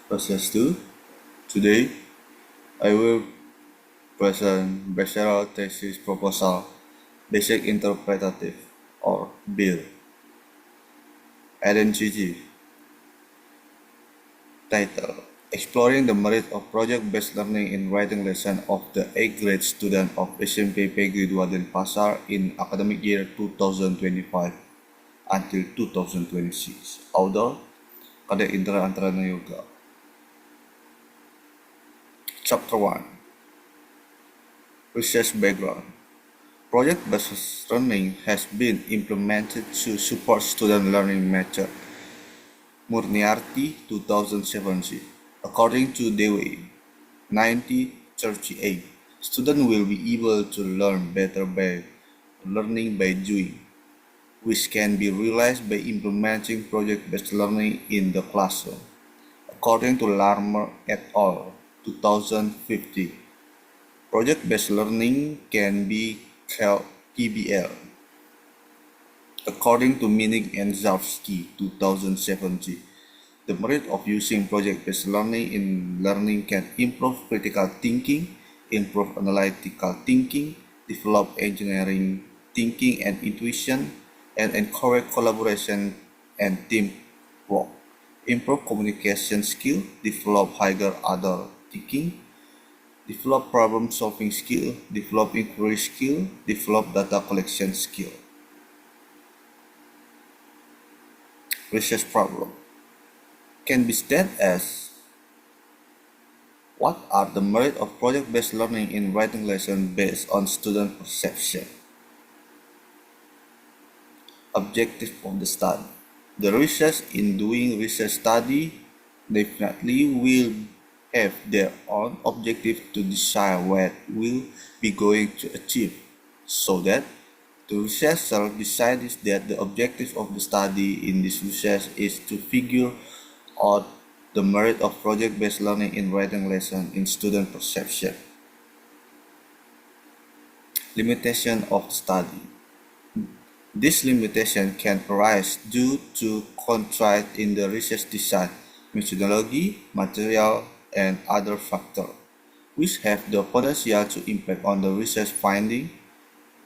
Process 2. Today, I will present Bachelor Thesis Proposal Basic Interpretative or BIL. Identity. Title. Exploring the merit of project-based learning in writing lesson of the 8th grade student of SMP Peggy 2 Denpasar in academic year 2025 until 2026. Author, Kadek Indra Antarana Yoga. Chapter 1. Research background. Project-based learning has been implemented to support student learning method. Murniarti 2017. According to Dewey 1938, students will be able to learn better by learning by doing, which can be realized by implementing project-based learning in the classroom. According to Larmer et al. 2050, project-based learning can be called PBL. According to Minik and Zawski 2070, the merit of using project-based learning in learning can improve critical thinking, improve analytical thinking, develop engineering thinking and intuition, and encourage collaboration and teamwork, improve communication skill, develop higher order thinking, develop problem-solving skill, develop inquiry skill, develop data collection skill. Research problem can be stated as: what are the merits of project-based learning in writing lesson based on student perception? Objective of the study. The research in doing research study definitely will have their own objective to decide what will be going to achieve, so that the researcher decides that the objective of the study in this research is to figure out the merit of project-based learning in writing lesson in student perception. Limitation of the study. This limitation can arise due to constraints in the research design, methodology, material, and other factors, which have the potential to impact on the research finding.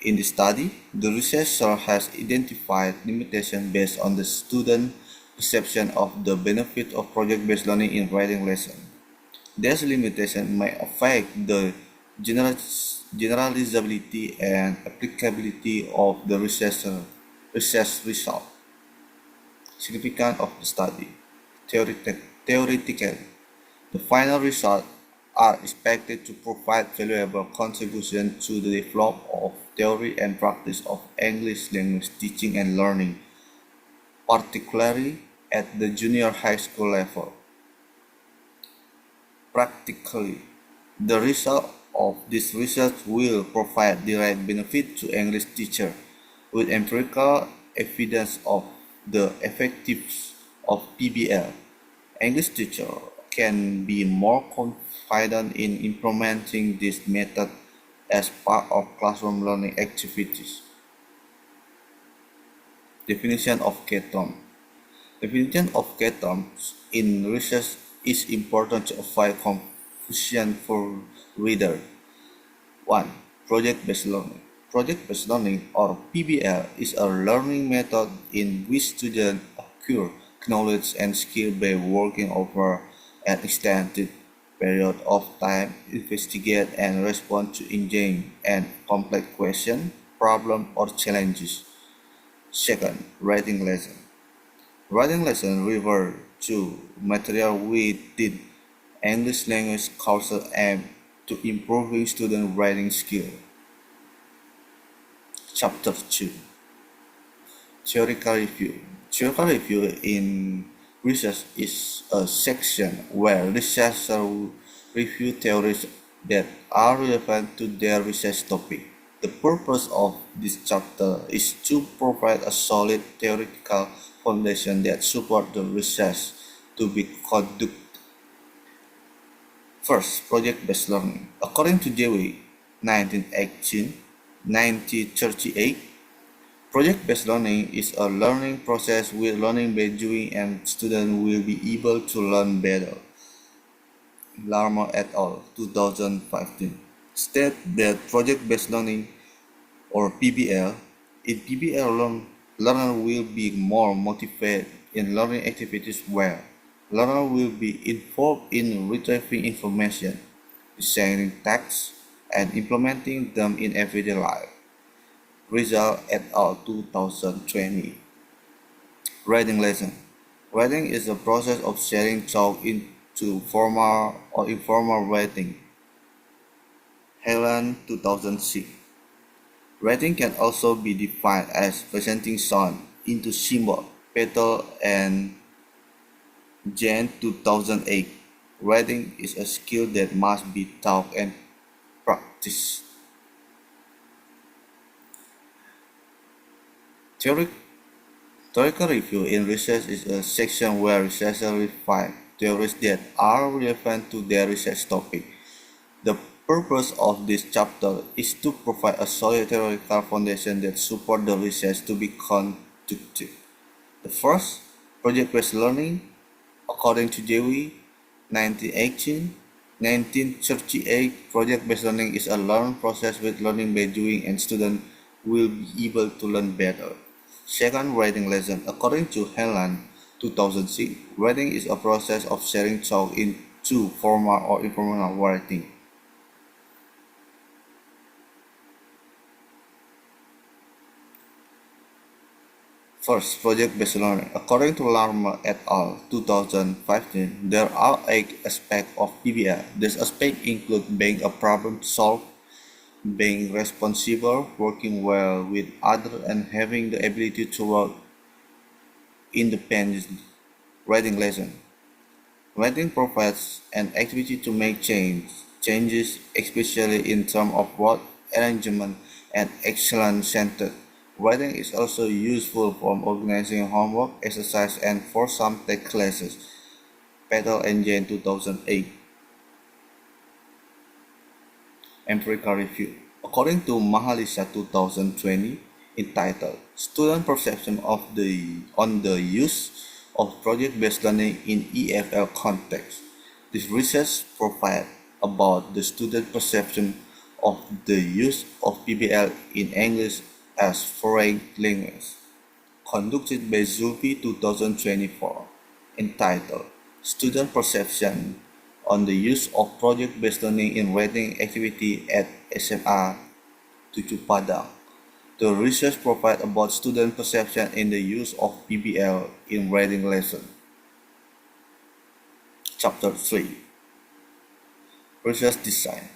In the study, the researcher has identified limitations based on the student perception of the benefit of project-based learning in writing lesson. These limitations may affect the generalizability and applicability of the research result. Significance of the study. Theoretically, the final results are expected to provide valuable contribution to the development of theory and practice of English language teaching and learning, particularly at the junior high school level. Practically, the result of this research will provide direct benefit to English teachers with empirical evidence of the effectiveness of PBL. English teachers can be more confident in implementing this method as part of classroom learning activities. Definition of key terms. Definition of key terms in research is important to avoid confusion for reader. 1. Project-based learning. Project-based learning, or PBL, is a learning method in which students acquire knowledge and skill by working over an extended period of time, investigate and respond to engaging and complex questions, problems, or challenges. 2. Writing lesson. Writing lesson refer to material within English language courses aimed to improving student writing skill. Chapter 2. Theoretical review. Theoretical review in research is a section where researchers review theories that are relevant to their research topic. The purpose of this chapter is to provide a solid theoretical foundation that supports the research to be conducted. First, project-based learning. According to Dewey, 1938, project-based learning is a learning process with learning by doing, and students will be able to learn better. Larmer et al. 2015 state that project-based learning or PBL, in PBL learner will be more motivated in learning activities where learner will be involved in retrieving information, designing tasks, and implementing them in everyday life. Result et al. 2020. Writing lesson. Writing is the process of sharing thought into formal or informal writing. Helen 2006. Writing can also be defined as presenting sound into symbol. Petal and Jan 2008. Writing is a skill that must be taught and practiced. Theory Theoretical review in research is a section where researchers refine theories that are relevant to their research topic. The purpose of this chapter is to provide a solid theoretical foundation that supports the research to be conducted. The first, project-based learning, according to Dewey, 1918, 1938, project-based learning is a learned process with learning by doing and students will be able to learn better. Second, writing lesson. According to Helen, 2006, writing is a process of sharing thought into formal or informal writing. First, project-based learning. According to Larmer et al. 2015, there are 8 aspects of PBL. These aspects include being a problem solver, being responsible, working well with others, and having the ability to work independently. Writing lesson. Writing provides an activity to make changes, especially in terms of word arrangement and excellent sentence. Writing is also useful for organizing homework, exercise, and for some tech classes. Petal and Jane 2008. Empirical review. According to Mahalisha 2020, entitled Student Perception on the Use of Project-Based Learning in EFL Context, this research provides about the student perception of the use of PBL in English as foreign language, conducted by Zulfi 2024, entitled Student Perception on the Use of Project-Based Learning in Writing Activity at SMA 7 Padang. The research provides about student perception in the use of PBL in writing lesson. Chapter 3. Research Design.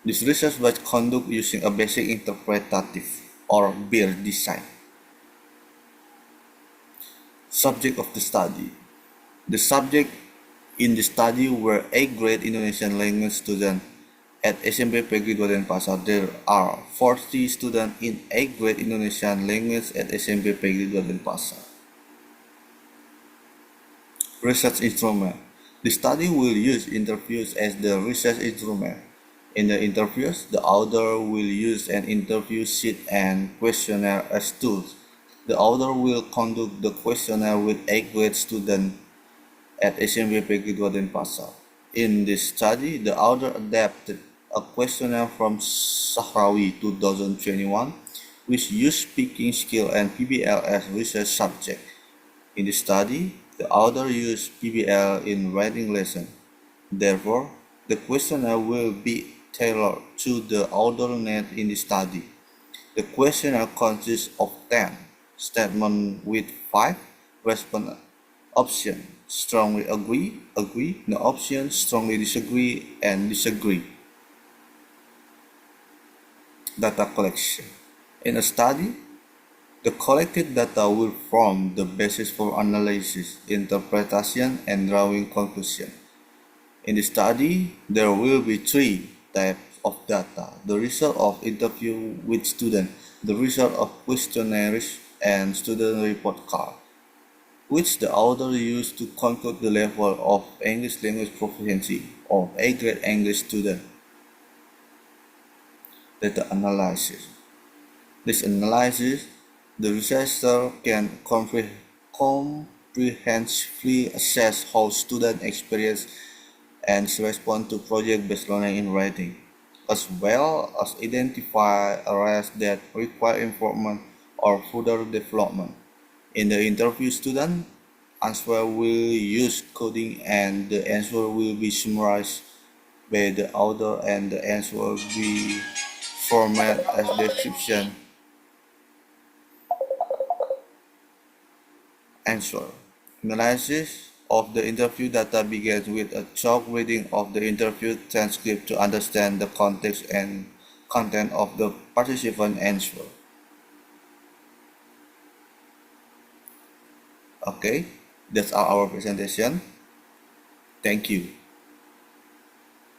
This research was conducted using a basic interpretative or BIR design. Subject of the study. The subject in the study were 8th grade Indonesian language students at SMP Negeri 2 Denpasar. There are 40 students in 8th grade Indonesian language at SMP Negeri 2 Denpasar. Research instrument. The study will use interviews as the research instrument. In the interviews, the author will use an interview sheet and questionnaire as tools. The author will conduct the questionnaire with 8th grade students at SMP Negeri 2 Denpasar. In this study, the author adapted a questionnaire from Sahrawi 2021, which used speaking skill and PBL as research subject. In the study, the author used PBL in writing lesson. Therefore, the questionnaire will be tailored to the author need in the study. The questionnaire consists of 10 statements with 5 response options: strongly agree, agree, no option, strongly disagree, and disagree. Data collection. In a study, the collected data will form the basis for analysis, interpretation, and drawing conclusion. In the study, there will be 3 types of data: the result of interview with students, the result of questionnaires, and student report card, which the author used to conclude the level of English language proficiency of 8th grade English student. Data analysis. This analysis, the researcher can comprehensively assess how students experience and respond to project-based learning in writing, as well as identify areas that require improvement or further development. In the interview, student answer will use coding and the answer will be summarized by the author and the answer will be formatted as description answer. Analysis of the interview data begins with a short reading of the interview transcript to understand the context and content of the participant answer. Okay, that's our presentation. Thank you.